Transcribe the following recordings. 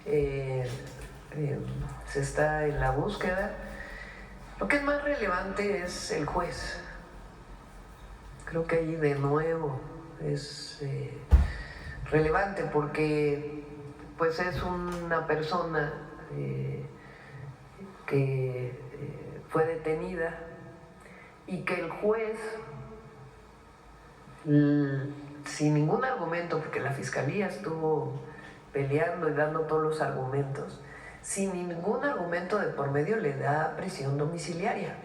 eh, se está en la búsqueda. Lo que es más relevante es el juez. Creo que ahí de nuevo es relevante porque pues es una persona que fue detenida y que el juez, sin ningún argumento, porque la fiscalía estuvo peleando y dando todos los argumentos, sin ningún argumento de por medio le da prisión domiciliaria.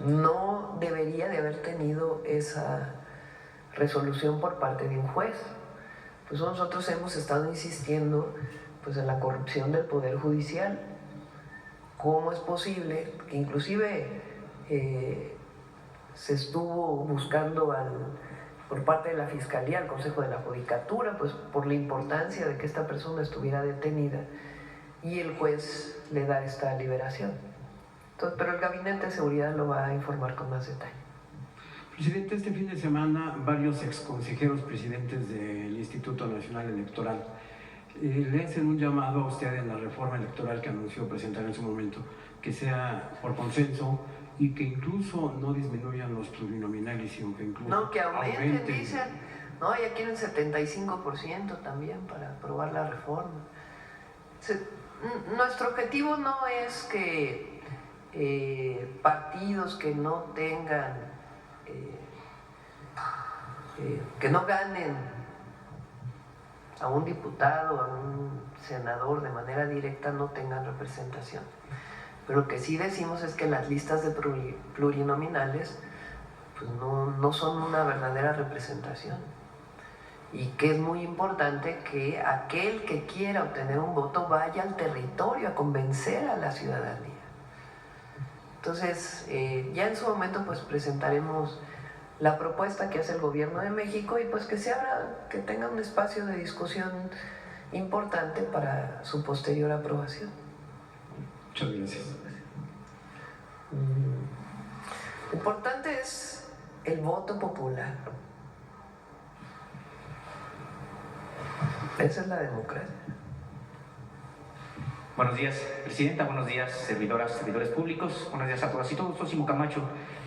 No debería de haber tenido esa resolución por parte de un juez. Pues nosotros hemos estado insistiendo pues en la corrupción del Poder Judicial. ¿Cómo es posible que inclusive se estuvo buscando por parte de la Fiscalía, al Consejo de la Judicatura, pues por la importancia de que esta persona estuviera detenida y el juez le da esta liberación? Entonces, pero el Gabinete de Seguridad lo va a informar con más detalle. Presidente, este fin de semana varios exconsejeros presidentes del Instituto Nacional Electoral le hacen un llamado a usted en la reforma electoral que anunció presentar en su momento, que sea por consenso y que incluso no disminuyan los plurinominales, sino que incluso no, que aumenten. Dicen, no, ya quieren 75% también para aprobar la reforma. Nuestro objetivo no es que partidos que no tengan, que no ganen a un diputado, a un senador de manera directa, no tengan representación. Pero lo que sí decimos es que las listas de plurinominales pues no son una verdadera representación, y que es muy importante que aquel que quiera obtener un voto vaya al territorio a convencer a la ciudadanía. Entonces, ya en su momento pues presentaremos la propuesta que hace el Gobierno de México y pues que se abra, que tenga un espacio de discusión importante para su posterior aprobación. Muchas gracias. Lo importante es el voto popular. Esa es la democracia. Buenos días, Presidenta. Buenos días, servidoras, servidores públicos. Buenos días a todas y todos. Sosimo Camacho,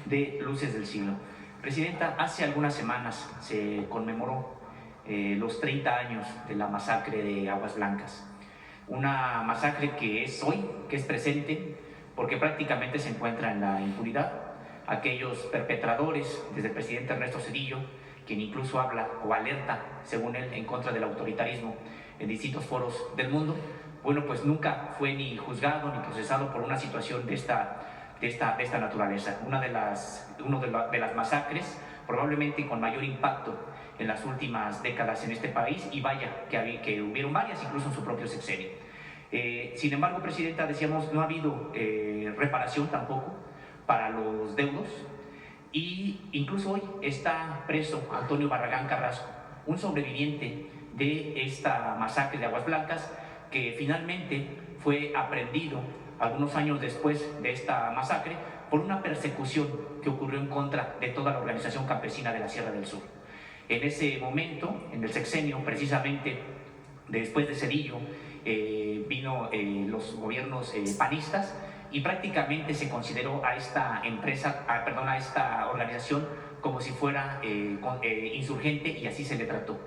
de Luces del Siglo. Presidenta, hace algunas semanas se conmemoró los 30 años de la masacre de Aguas Blancas. Una masacre que es hoy, que es presente, porque prácticamente se encuentra en la impunidad. Aquellos perpetradores, desde el presidente Ernesto Zedillo, quien incluso habla o alerta, según él, en contra del autoritarismo en distintos foros del mundo, bueno, pues nunca fue ni juzgado ni procesado por una situación de esta naturaleza. Una de las masacres probablemente con mayor impacto en las últimas décadas en este país, y vaya que hubieron varias, incluso en su propio sexenio. Sin embargo, Presidenta, decíamos, no ha habido reparación tampoco para los deudos, y incluso hoy está preso Antonio Barragán Carrasco, un sobreviviente de esta masacre de Aguas Blancas, que finalmente fue aprehendido algunos años después de esta masacre por una persecución que ocurrió en contra de toda la organización campesina de la Sierra del Sur. En ese momento, en el sexenio, precisamente después de Zedillo, vino los gobiernos panistas, y prácticamente se consideró a esta a esta organización como si fuera insurgente, y así se le trató.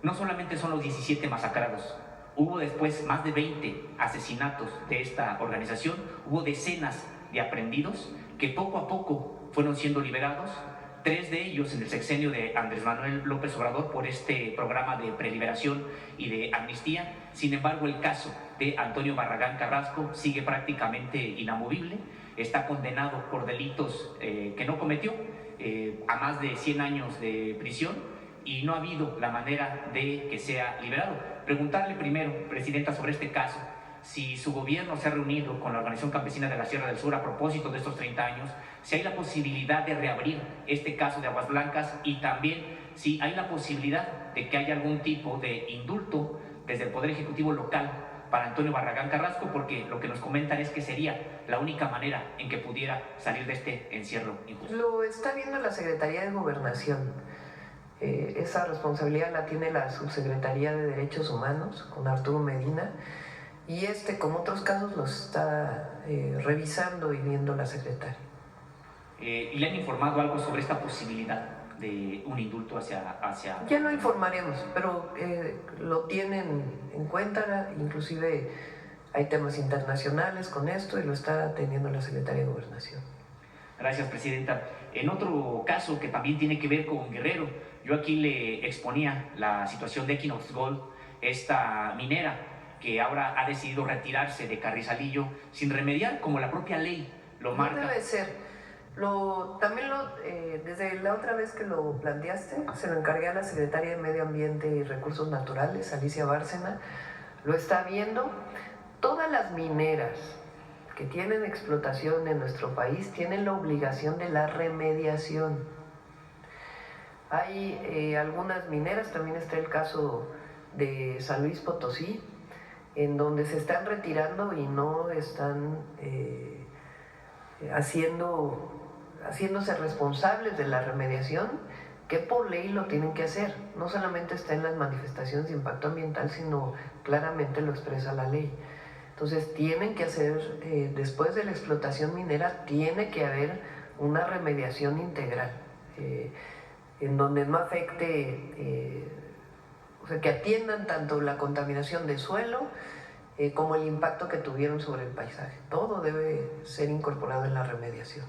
No solamente son los 17 masacrados, hubo después más de 20 asesinatos de esta organización, hubo decenas de aprehendidos que poco a poco fueron siendo liberados, 3 de ellos en el sexenio de Andrés Manuel López Obrador por este programa de preliberación y de amnistía. Sin embargo, el caso de Antonio Barragán Carrasco sigue prácticamente inamovible, está condenado por delitos que no cometió, a más de 100 años de prisión, y no ha habido la manera de que sea liberado. Preguntarle primero, Presidenta, sobre este caso, si su gobierno se ha reunido con la Organización Campesina de la Sierra del Sur a propósito de estos 30 años, si hay la posibilidad de reabrir este caso de Aguas Blancas, y también si hay la posibilidad de que haya algún tipo de indulto desde el Poder Ejecutivo local para Antonio Barragán Carrasco, porque lo que nos comentan es que sería la única manera en que pudiera salir de este encierro injusto. Lo está viendo la Secretaría de Gobernación. Esa responsabilidad la tiene la Subsecretaría de Derechos Humanos con Arturo Medina, y como otros casos, los está revisando y viendo la secretaria. ¿Y le han informado algo sobre esta posibilidad de un indulto hacia... Ya lo informaremos, pero lo tienen en cuenta, inclusive hay temas internacionales con esto y lo está atendiendo la Secretaría de Gobernación. Gracias, Presidenta. En otro caso que también tiene que ver con Guerrero, yo aquí le exponía la situación de Equinox Gold, esta minera que ahora ha decidido retirarse de Carrizalillo sin remediar, como la propia ley lo marca. No debe ser. Desde la otra vez que lo planteaste, se lo encargué a la Secretaria de Medio Ambiente y Recursos Naturales, Alicia Bárcena, lo está viendo. Todas las mineras que tienen explotación en nuestro país tienen la obligación de la remediación. Hay algunas mineras, también está el caso de San Luis Potosí, en donde se están retirando y no están haciéndose responsables de la remediación, que por ley lo tienen que hacer. No solamente está en las manifestaciones de impacto ambiental, sino claramente lo expresa la ley. Entonces tienen que hacer, después de la explotación minera, tiene que haber una remediación integral, en donde no afecte, o sea, que atiendan tanto la contaminación de suelo como el impacto que tuvieron sobre el paisaje. Todo debe ser incorporado en la remediación.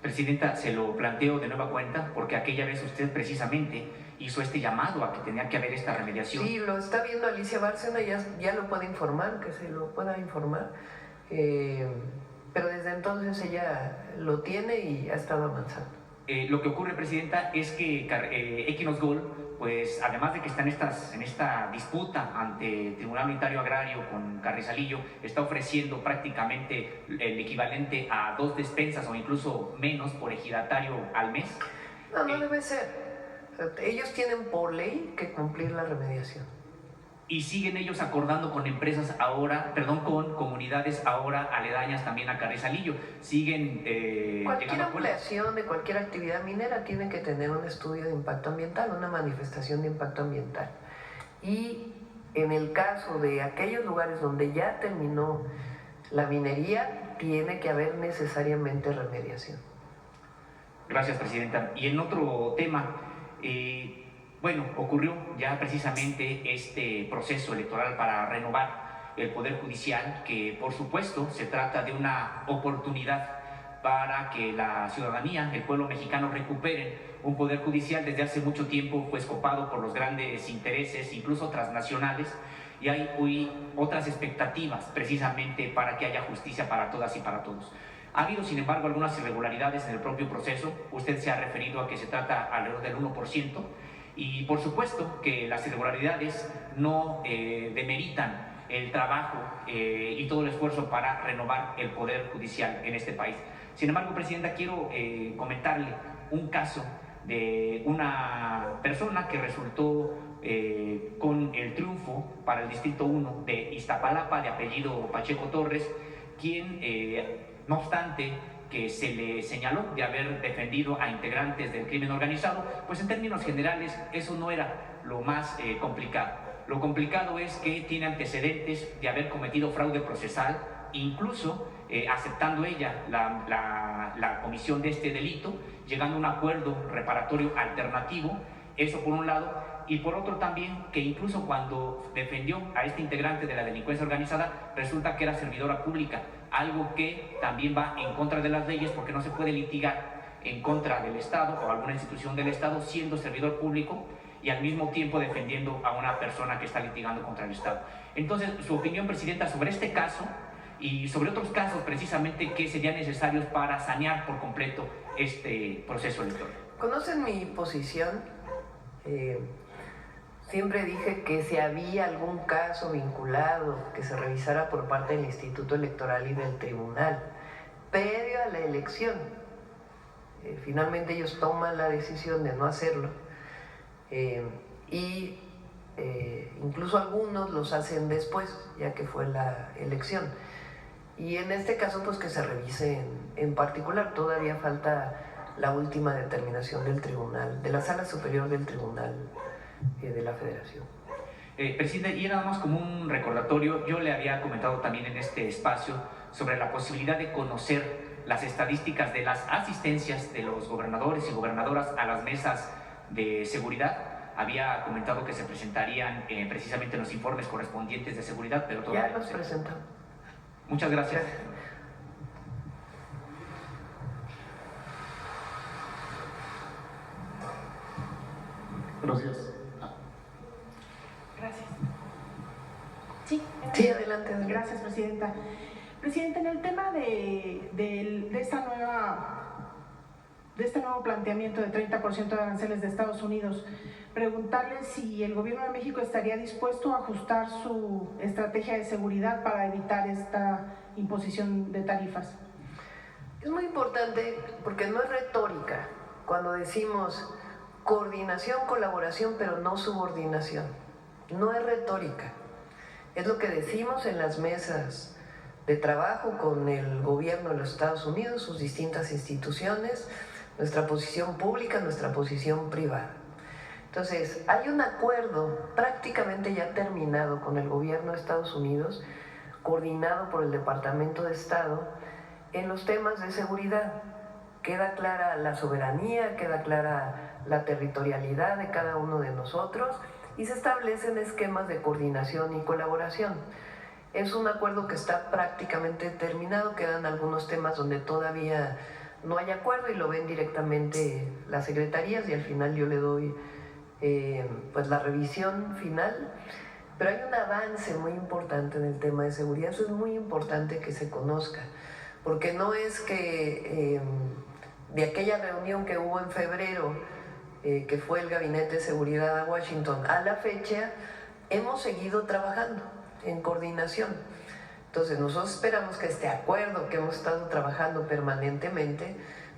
Presidenta, se lo planteo de nueva cuenta porque aquella vez usted precisamente hizo este llamado a que tenía que haber esta remediación. Sí, lo está viendo Alicia Bárcena, ya lo puede informar, que se lo pueda informar, pero desde entonces ella lo tiene y ha estado avanzando. Lo que ocurre, Presidenta, es que Equinox Gold, pues además de que está en esta disputa ante el Tribunal Unitario Agrario con Carrizalillo, está ofreciendo prácticamente el equivalente a 2 despensas o incluso menos por ejidatario al mes. No debe ser. Ellos tienen por ley que cumplir la remediación. Y siguen ellos acordando con empresas ahora, con comunidades ahora aledañas también a Carrizalillo. Siguen cualquier ampliación de cualquier actividad minera tiene que tener un estudio de impacto ambiental, una manifestación de impacto ambiental. Y en el caso de aquellos lugares donde ya terminó la minería, tiene que haber necesariamente remediación. Gracias, Presidenta. Y en otro tema, bueno, ocurrió ya precisamente este proceso electoral para renovar el Poder Judicial, que por supuesto se trata de una oportunidad para que la ciudadanía, el pueblo mexicano, recuperen un Poder Judicial desde hace mucho tiempo pues copado por los grandes intereses, incluso transnacionales, y hay hoy otras expectativas precisamente para que haya justicia para todas y para todos. Ha habido, sin embargo, algunas irregularidades en el propio proceso. Usted se ha referido a que se trata alrededor del 1%, y por supuesto que las irregularidades no demeritan el trabajo y todo el esfuerzo para renovar el Poder Judicial en este país. Sin embargo, Presidenta, quiero comentarle un caso de una persona que resultó con el triunfo para el Distrito 1 de Iztapalapa, de apellido Pacheco Torres, quien, no obstante que se le señaló de haber defendido a integrantes del crimen organizado, pues en términos generales eso no era lo más complicado. Lo complicado es que tiene antecedentes de haber cometido fraude procesal, incluso aceptando ella la comisión de este delito, llegando a un acuerdo reparatorio alternativo, eso por un lado, y por otro también que incluso cuando defendió a este integrante de la delincuencia organizada, resulta que era servidora pública, algo que también va en contra de las leyes porque no se puede litigar en contra del Estado o alguna institución del Estado siendo servidor público y al mismo tiempo defendiendo a una persona que está litigando contra el Estado. Entonces, su opinión, Presidenta, sobre este caso y sobre otros casos precisamente que serían necesarios para sanear por completo este proceso electoral. ¿Conocen mi posición? Siempre dije que si había algún caso vinculado que se revisara por parte del Instituto Electoral y del Tribunal previo a la elección, finalmente ellos toman la decisión de no hacerlo, incluso algunos los hacen después, ya que fue la elección. Y en este caso, pues que se revise en particular. Todavía falta la última determinación del tribunal, de la Sala Superior del Tribunal de la Federación. Presidente, y nada más como un recordatorio, yo le había comentado también en este espacio sobre la posibilidad de conocer las estadísticas de las asistencias de los gobernadores y gobernadoras a las mesas de seguridad. Había comentado que se presentarían precisamente los informes correspondientes de seguridad, pero todavía ya los presentamos. Muchas gracias. Buenos días. Gracias. Sí, Adelante. Gracias, Presidenta. Presidenta, en el tema de este nuevo planteamiento de 30% de aranceles de Estados Unidos, preguntarle si el Gobierno de México estaría dispuesto a ajustar su estrategia de seguridad para evitar esta imposición de tarifas. Es muy importante porque no es retórica cuando decimos coordinación, colaboración, pero no subordinación. No es retórica. Es lo que decimos en las mesas de trabajo con el gobierno de los Estados Unidos, sus distintas instituciones, nuestra posición pública, nuestra posición privada. Entonces, hay un acuerdo prácticamente ya terminado con el gobierno de Estados Unidos, coordinado por el Departamento de Estado, en los temas de seguridad. Queda clara la soberanía, queda clara la territorialidad de cada uno de nosotros y se establecen esquemas de coordinación y colaboración. Es un acuerdo que está prácticamente terminado, quedan algunos temas donde todavía no hay acuerdo y lo ven directamente las secretarías y al final yo le doy pues la revisión final, pero hay un avance muy importante en el tema de seguridad. Eso es muy importante que se conozca, porque no es que de aquella reunión que hubo en febrero, que fue el Gabinete de Seguridad a Washington, a la fecha hemos seguido trabajando en coordinación. Entonces nosotros esperamos que este acuerdo que hemos estado trabajando permanentemente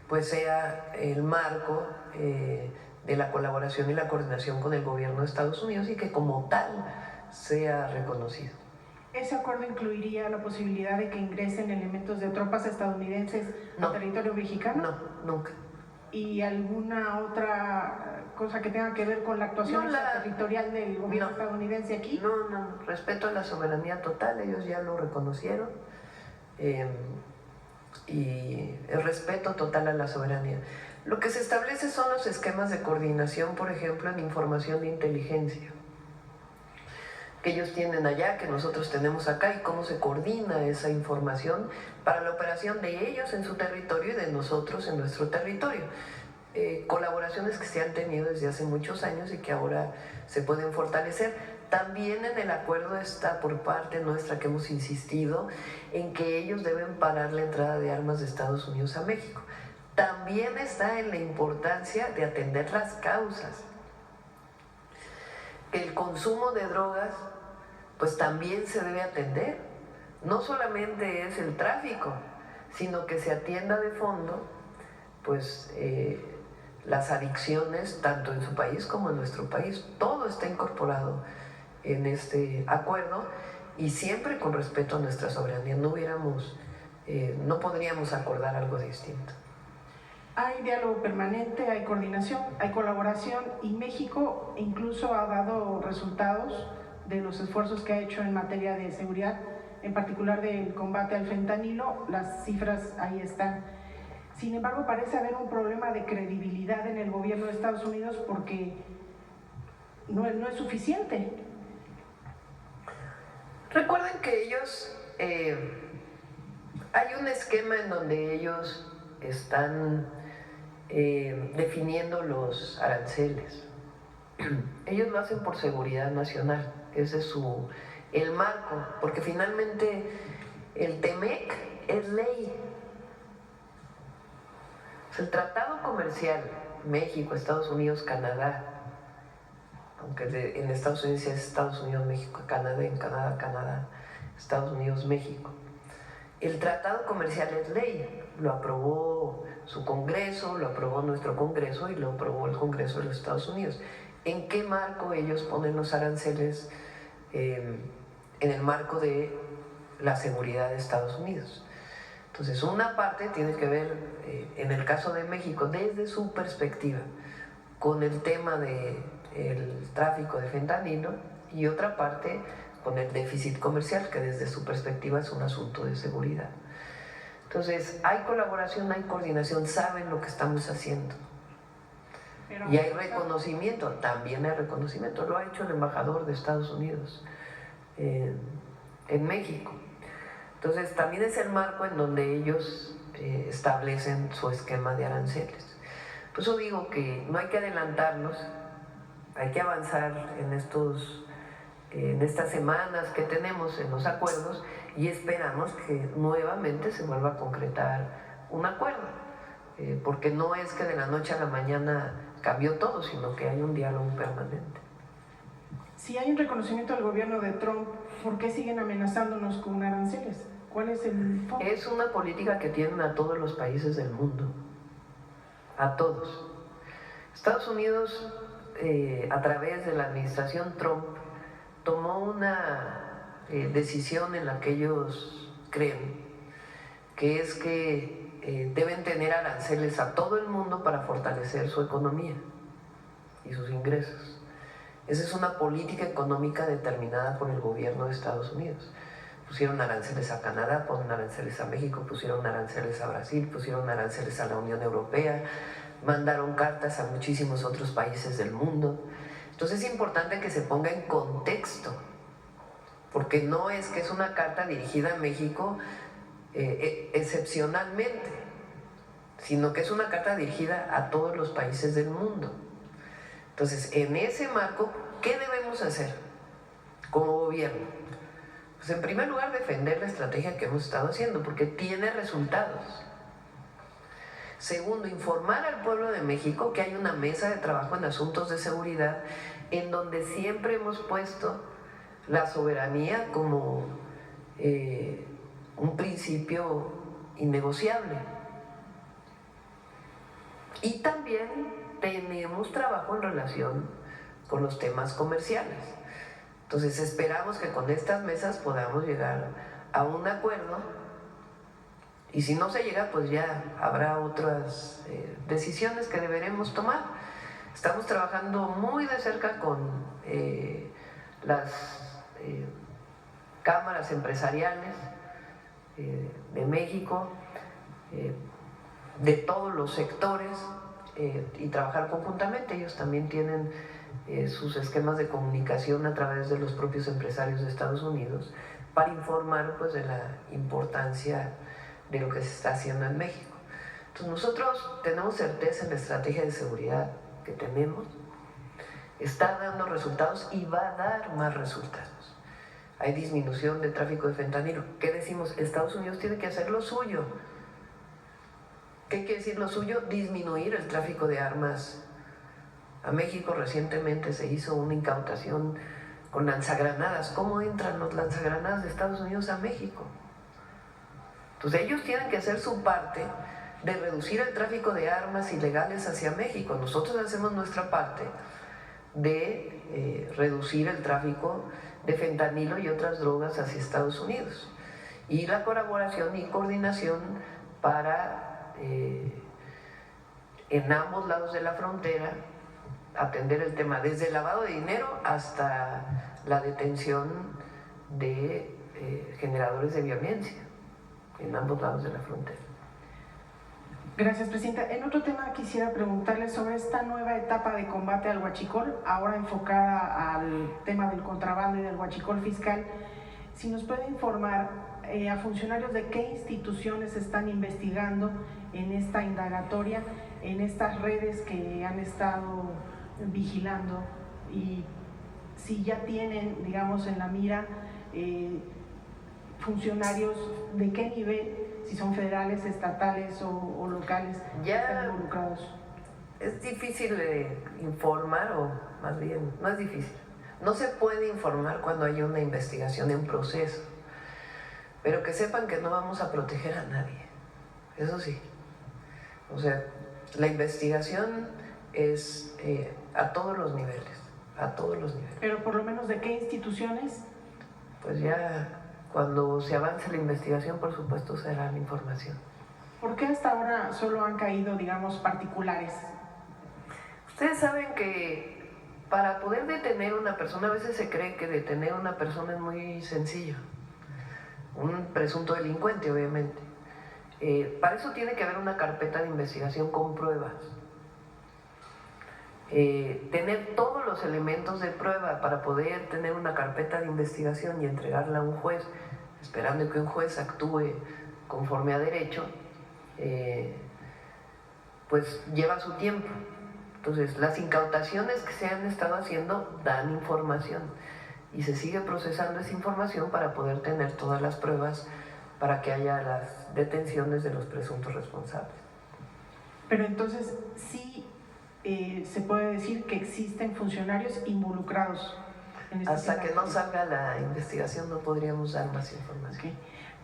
pues sea el marco de la colaboración y la coordinación con el gobierno de Estados Unidos y que como tal sea reconocido. ¿Ese acuerdo incluiría la posibilidad de que ingresen elementos de tropas estadounidenses al territorio mexicano? No, nunca. ¿Y alguna otra cosa que tenga que ver con la actuación territorial del gobierno estadounidense aquí? No, respeto a la soberanía total, ellos ya lo reconocieron, y el respeto total a la soberanía. Lo que se establece son los esquemas de coordinación, por ejemplo, en información de inteligencia, que ellos tienen allá, que nosotros tenemos acá, y cómo se coordina esa información para la operación de ellos en su territorio y de nosotros en nuestro territorio. Colaboraciones que se han tenido desde hace muchos años y que ahora se pueden fortalecer. También en el acuerdo está por parte nuestra que hemos insistido en que ellos deben parar la entrada de armas de Estados Unidos a México. También está en la importancia de atender las causas. El consumo de drogas pues también se debe atender. No solamente es el tráfico, sino que se atienda de fondo pues las adicciones tanto en su país como en nuestro país. Todo está incorporado en este acuerdo y siempre con respeto a nuestra soberanía. No podríamos acordar algo distinto. Hay diálogo permanente, hay coordinación, hay colaboración y México incluso ha dado resultados de los esfuerzos que ha hecho en materia de seguridad, en particular del combate al fentanilo. Las cifras ahí están. Sin embargo, parece haber un problema de credibilidad en el gobierno de Estados Unidos porque no es suficiente. Recuerden que ellos, hay un esquema en donde ellos están definiendo los aranceles. Ellos lo hacen por seguridad nacional, ese es el marco, porque finalmente el TEMEC es ley. El Tratado Comercial México, Estados Unidos, Canadá, aunque en Estados Unidos es Estados Unidos, México, Canadá, en Canadá, Canadá, Estados Unidos, México. El Tratado Comercial es ley, lo aprobó su Congreso, lo aprobó nuestro Congreso y lo aprobó el Congreso de los Estados Unidos. ¿En qué marco ellos ponen los aranceles? En el marco de la seguridad de Estados Unidos. Entonces, una parte tiene que ver, en el caso de México, desde su perspectiva, con el tema del tráfico de fentanilo, y otra parte con el déficit comercial, que desde su perspectiva es un asunto de seguridad. Entonces, hay colaboración, hay coordinación, saben lo que estamos haciendo. Y hay reconocimiento, también hay reconocimiento, lo ha hecho el embajador de Estados Unidos en México. Entonces, también es el marco en donde ellos establecen su esquema de aranceles. Por eso digo que no hay que adelantarnos, hay que avanzar en estas semanas que tenemos en los acuerdos, y esperamos que nuevamente se vuelva a concretar un acuerdo, porque no es que de la noche a la mañana cambió todo, sino que hay un diálogo permanente. Si hay un reconocimiento del gobierno de Trump, ¿por qué siguen amenazándonos con aranceles? ¿Cuál es el foco? Es una política que tienen a todos los países del mundo, a todos. Estados Unidos, a través de la administración Trump, tomó una decisión en la que ellos creen, que es que deben tener aranceles a todo el mundo para fortalecer su economía y sus ingresos. Esa es una política económica determinada por el gobierno de Estados Unidos. Pusieron aranceles a Canadá, pusieron aranceles a México, pusieron aranceles a Brasil, pusieron aranceles a la Unión Europea, mandaron cartas a muchísimos otros países del mundo. Entonces es importante que se ponga en contexto, porque no es que es una carta dirigida a México excepcionalmente, sino que es una carta dirigida a todos los países del mundo. Entonces, en ese marco, ¿qué debemos hacer como gobierno? Pues en primer lugar, defender la estrategia que hemos estado haciendo, porque tiene resultados. Segundo, informar al pueblo de México que hay una mesa de trabajo en asuntos de seguridad en donde siempre hemos puesto la soberanía como un principio innegociable. Y también tenemos trabajo en relación con los temas comerciales. Entonces esperamos que con estas mesas podamos llegar a un acuerdo, y si no se llega, pues ya habrá otras decisiones que deberemos tomar. Estamos trabajando muy de cerca con las cámaras empresariales de México, de todos los sectores, y trabajar conjuntamente. Ellos también tienen sus esquemas de comunicación a través de los propios empresarios de Estados Unidos para informar, pues, de la importancia de lo que se está haciendo en México. Entonces nosotros tenemos certeza en la estrategia de seguridad que tenemos, está dando resultados y va a dar más resultados. Hay disminución del tráfico de fentanilo. ¿Qué decimos? Estados Unidos tiene que hacer lo suyo. ¿Qué quiere decir lo suyo? Disminuir el tráfico de armas. A México recientemente se hizo una incautación con lanzagranadas. ¿Cómo entran los lanzagranadas de Estados Unidos a México? Entonces ellos tienen que hacer su parte de reducir el tráfico de armas ilegales hacia México. Nosotros hacemos nuestra parte de reducir el tráfico de fentanilo y otras drogas hacia Estados Unidos. Y la colaboración y coordinación para en ambos lados de la frontera atender el tema, desde el lavado de dinero hasta la detención de generadores de violencia en ambos lados de la frontera. Gracias, Presidenta. En otro tema quisiera preguntarle sobre esta nueva etapa de combate al huachicol, ahora enfocada al tema del contrabando y del huachicol fiscal. Si nos puede informar a funcionarios de qué instituciones están investigando en esta indagatoria, en estas redes que han estado vigilando, y si ya tienen, digamos, en la mira funcionarios de qué nivel, si son federales, estatales o locales, ya están involucrados. Es difícil informar, o más bien, no es difícil. No se puede informar cuando hay una investigación en proceso, pero que sepan que no vamos a proteger a nadie, eso sí. O sea, la investigación es a todos los niveles, a todos los niveles. Pero por lo menos, ¿de qué instituciones? Pues ya Cuando se avance la investigación, por supuesto, se dará la información. ¿Por qué hasta ahora solo han caído, digamos, particulares? Ustedes saben que para poder detener a una persona, a veces se cree que detener a una persona es muy sencillo. Un presunto delincuente, obviamente. Para eso tiene que haber una carpeta de investigación con pruebas. Tener todos los elementos de prueba para poder tener una carpeta de investigación y entregarla a un juez, esperando que un juez actúe conforme a derecho, pues lleva su tiempo. Entonces, las incautaciones que se han estado haciendo dan información y se sigue procesando esa información para poder tener todas las pruebas para que haya las detenciones de los presuntos responsables. Pero entonces sí se puede decir que existen funcionarios involucrados en este Hasta tema. que no salga la investigación no podríamos dar más información. Okay.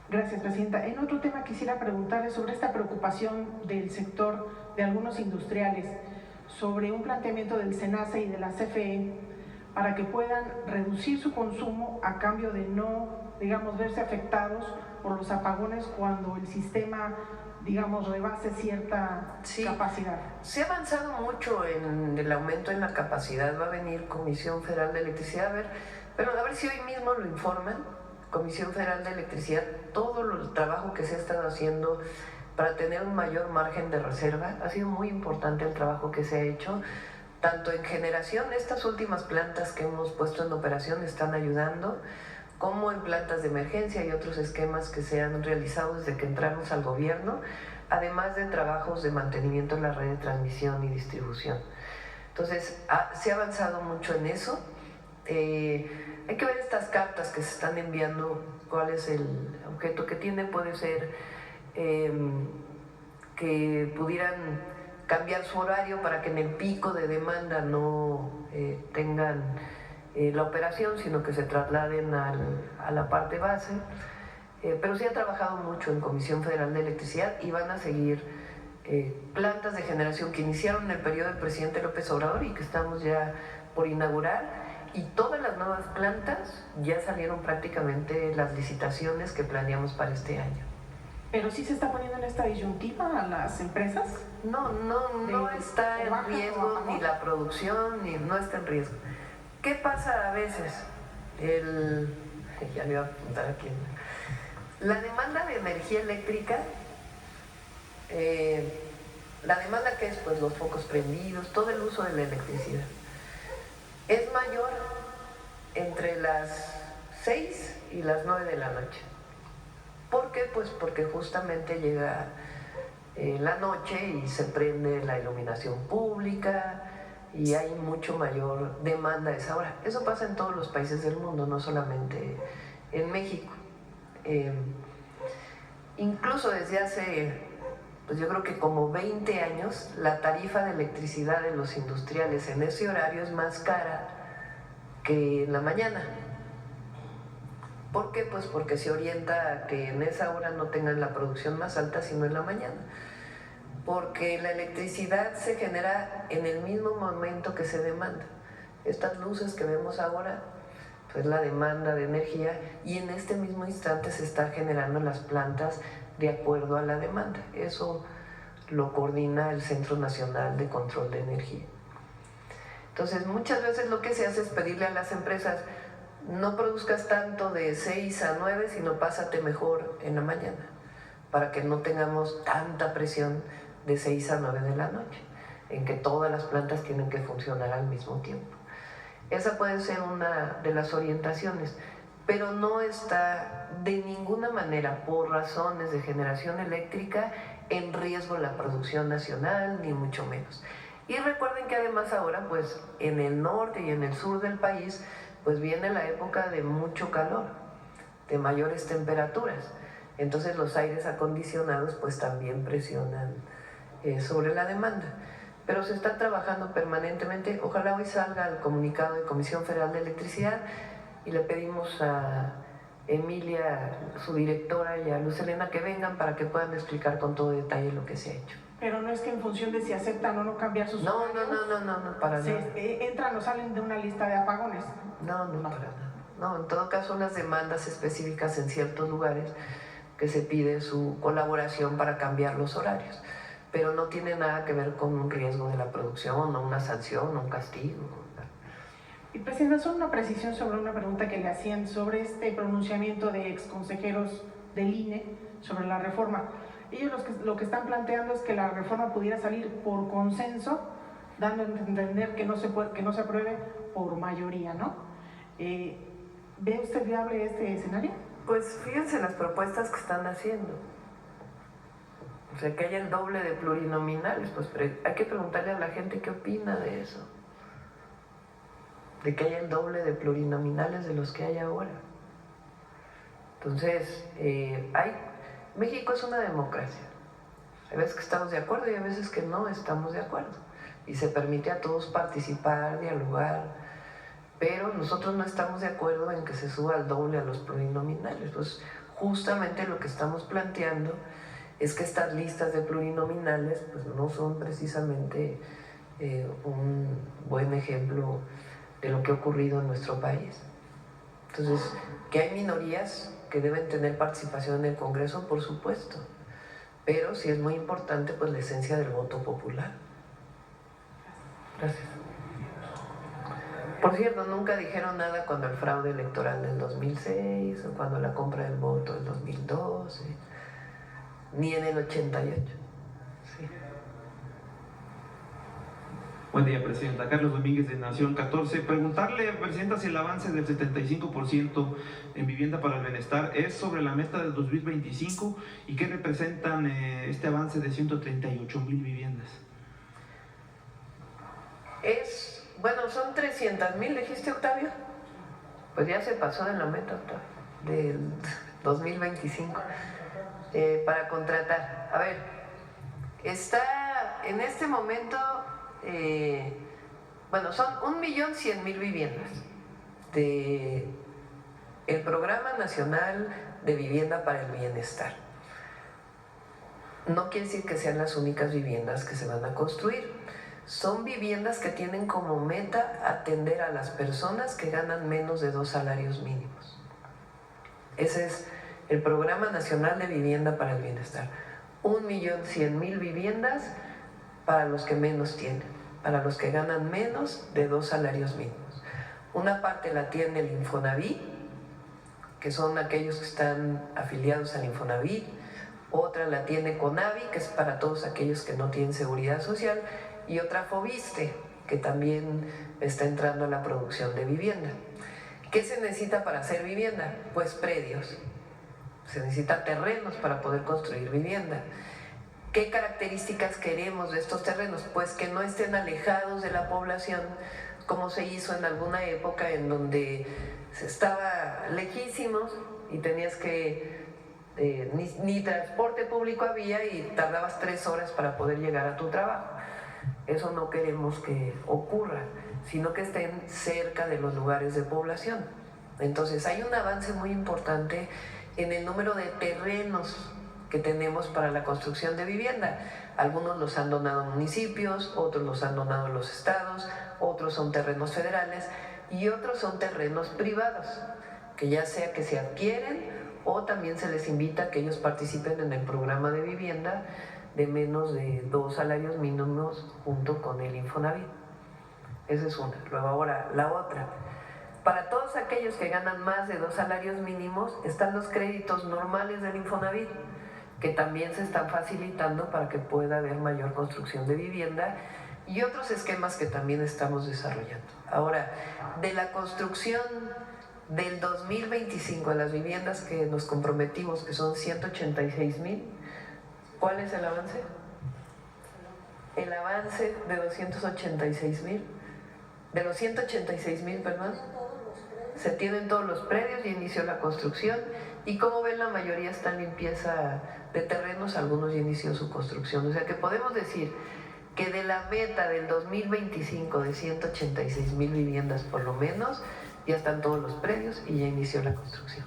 Gracias, Presidenta. En otro tema quisiera preguntarle sobre esta preocupación del sector de algunos industriales sobre un planteamiento del SENACE y de la CFE para que puedan reducir su consumo a cambio de no, digamos, verse afectados por los apagones cuando el sistema, digamos, rebase cierta capacidad. Se ha avanzado mucho en el aumento en la capacidad. Va a venir Comisión Federal de Electricidad, pero a ver si hoy mismo lo informan. Comisión Federal de Electricidad, todo el trabajo que se ha estado haciendo para tener un mayor margen de reserva. Ha sido muy importante el trabajo que se ha hecho, tanto en generación, estas últimas plantas que hemos puesto en operación están ayudando, como en plantas de emergencia y otros esquemas que se han realizado desde que entramos al gobierno, además de trabajos de mantenimiento en la red de transmisión y distribución. Entonces, se ha avanzado mucho en eso. Hay que ver estas cartas que se están enviando, cuál es el objeto que tiene. Puede ser que pudieran cambiar su horario para que en el pico de demanda no tengan la operación, sino que se trasladen a la parte base. Pero sí ha trabajado mucho en Comisión Federal de Electricidad y van a seguir plantas de generación que iniciaron en el periodo del presidente López Obrador y que estamos ya por inaugurar. Y todas las nuevas plantas ya salieron prácticamente las licitaciones que planeamos para este año. ¿Pero sí se está poniendo en esta disyuntiva a las empresas? No está en riesgo ni la producción, ni no está en riesgo. ¿Qué pasa a veces? Ya le iba a apuntar aquí. La demanda de energía eléctrica, la demanda que es pues los focos prendidos, todo el uso de la electricidad, es mayor entre las 6 y las 9 de la noche. ¿Por qué? Pues porque justamente llega la noche y se prende la iluminación pública y hay mucho mayor demanda a esa hora. Eso pasa en todos los países del mundo, no solamente en México. Incluso desde hace, pues yo creo que como 20 años, la tarifa de electricidad de los industriales en ese horario es más cara que en la mañana. ¿Por qué? Pues porque se orienta a que en esa hora no tengan la producción más alta, sino en la mañana. Porque la electricidad se genera en el mismo momento que se demanda. Estas luces que vemos ahora, pues la demanda de energía, y en este mismo instante se está generando las plantas de acuerdo a la demanda. Eso lo coordina el Centro Nacional de Control de Energía. Entonces, muchas veces lo que se hace es pedirle a las empresas: no produzcas tanto de 6 a 9, sino pásate mejor en la mañana, para que no tengamos tanta presión de 6 a 9 de la noche, en que todas las plantas tienen que funcionar al mismo tiempo. Esa puede ser una de las orientaciones, pero no está de ninguna manera, por razones de generación eléctrica, en riesgo la producción nacional, ni mucho menos. Y recuerden que además ahora, pues en el norte y en el sur del país, pues viene la época de mucho calor, de mayores temperaturas. Entonces los aires acondicionados pues también presionan sobre la demanda. Pero se está trabajando permanentemente. Ojalá hoy salga el comunicado de Comisión Federal de Electricidad y le pedimos a Emilia, su directora, y a Luz Helena que vengan para que puedan explicar con todo detalle lo que se ha hecho. Pero no es que en función de si aceptan o no cambiar sus No, para nada. entran o salen de una lista de apagones. No, para nada. ¿no? En todo caso, unas demandas específicas en ciertos lugares que se pide su colaboración para cambiar los horarios, pero no tiene nada que ver con un riesgo de la producción, o una sanción, o un castigo. Y Presidenta, solo una precisión sobre una pregunta que le hacían sobre este pronunciamiento de exconsejeros del INE sobre la reforma. Ellos lo que están planteando es que la reforma pudiera salir por consenso, dando a entender que no se apruebe por mayoría, ¿no? ¿Ve usted viable este escenario? Pues fíjense las propuestas que están haciendo. O sea, que haya el doble de plurinominales, pues hay que preguntarle a la gente qué opina de eso. De que haya el doble de plurinominales de los que hay ahora. Entonces, México es una democracia. Hay veces que estamos de acuerdo y hay veces que no estamos de acuerdo. Y se permite a todos participar, dialogar, pero nosotros no estamos de acuerdo en que se suba al doble a los plurinominales. Pues justamente lo que estamos planteando es que estas listas de plurinominales pues no son precisamente un buen ejemplo de lo que ha ocurrido en nuestro país. Entonces, que hay minorías que deben tener participación en el Congreso, por supuesto, pero sí es muy importante pues la esencia del voto popular. Gracias. Por cierto, nunca dijeron nada cuando el fraude electoral del 2006 o cuando la compra del voto del 2012, ni en el 88. Sí. Buen día, Presidenta. Carlos Domínguez, de Nación 14. Preguntarle, Presidenta, si el avance del 75% en vivienda para el bienestar es sobre la meta del 2025 y qué representan este avance de 138,000 viviendas. Bueno, son 300,000, dijiste, Octavio. Pues ya se pasó de la meta, Octavio, del 2025 para contratar. A ver, está en este momento, son 1.100.000 viviendas del Programa Nacional de Vivienda para el Bienestar. No quiere decir que sean las únicas viviendas que se van a construir. Son viviendas que tienen como meta atender a las personas que ganan menos de 2 salarios mínimos. Ese es el Programa Nacional de Vivienda para el Bienestar. 1.100.000 viviendas para los que menos tienen, para los que ganan menos de 2 salarios mínimos. Una parte la tiene el Infonavit, que son aquellos que están afiliados al Infonavit. Otra la tiene Conavi, que es para todos aquellos que no tienen seguridad social. Y otra Fobiste, que también está entrando a la producción de vivienda. ¿Qué se necesita para hacer vivienda? Pues predios. Se necesita terrenos para poder construir vivienda. ¿Qué características queremos de estos terrenos? Pues que no estén alejados de la población, como se hizo en alguna época en donde se estaba lejísimos y tenías que... ni transporte público había y tardabas 3 horas para poder llegar a tu trabajo. Eso no queremos que ocurra, sino que estén cerca de los lugares de población. Entonces hay un avance muy importante en el número de terrenos que tenemos para la construcción de vivienda. Algunos los han donado municipios, otros los han donado los estados, otros son terrenos federales y otros son terrenos privados, que ya sea que se adquieren o también se les invita a que ellos participen en el programa de vivienda de menos de 2 salarios mínimos junto con el Infonavit. Esa es una. Luego ahora, la otra. Para todos aquellos que ganan más de 2 salarios mínimos están los créditos normales del Infonavit, que también se están facilitando para que pueda haber mayor construcción de vivienda y otros esquemas que también estamos desarrollando. Ahora, de la construcción del 2025 a las viviendas que nos comprometimos, que son 186,000, ¿cuál es el avance? El avance de 286,000, de los 186,000, perdón, se tienen todos los predios y inició la construcción y como ven la mayoría está en limpieza de terrenos, algunos ya inició su construcción, o sea que podemos decir que de la meta del 2025 de 186,000 viviendas por lo menos, ya están todos los predios y ya inició la construcción.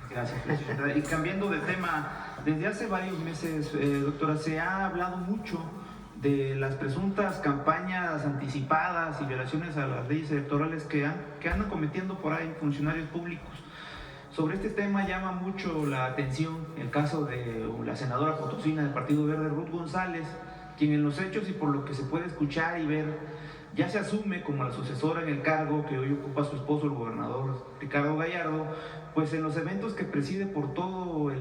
Gracias, Presidenta. Y cambiando de tema, desde hace varios meses, doctora, se ha hablado mucho de las presuntas campañas anticipadas y violaciones a las leyes electorales que andan cometiendo por ahí funcionarios públicos. Sobre este tema llama mucho la atención el caso de la senadora potosina del Partido Verde, Ruth González, quien en los hechos y por lo que se puede escuchar y ver, ya se asume como la sucesora en el cargo que hoy ocupa su esposo, el gobernador Ricardo Gallardo, pues en los eventos que preside por todo el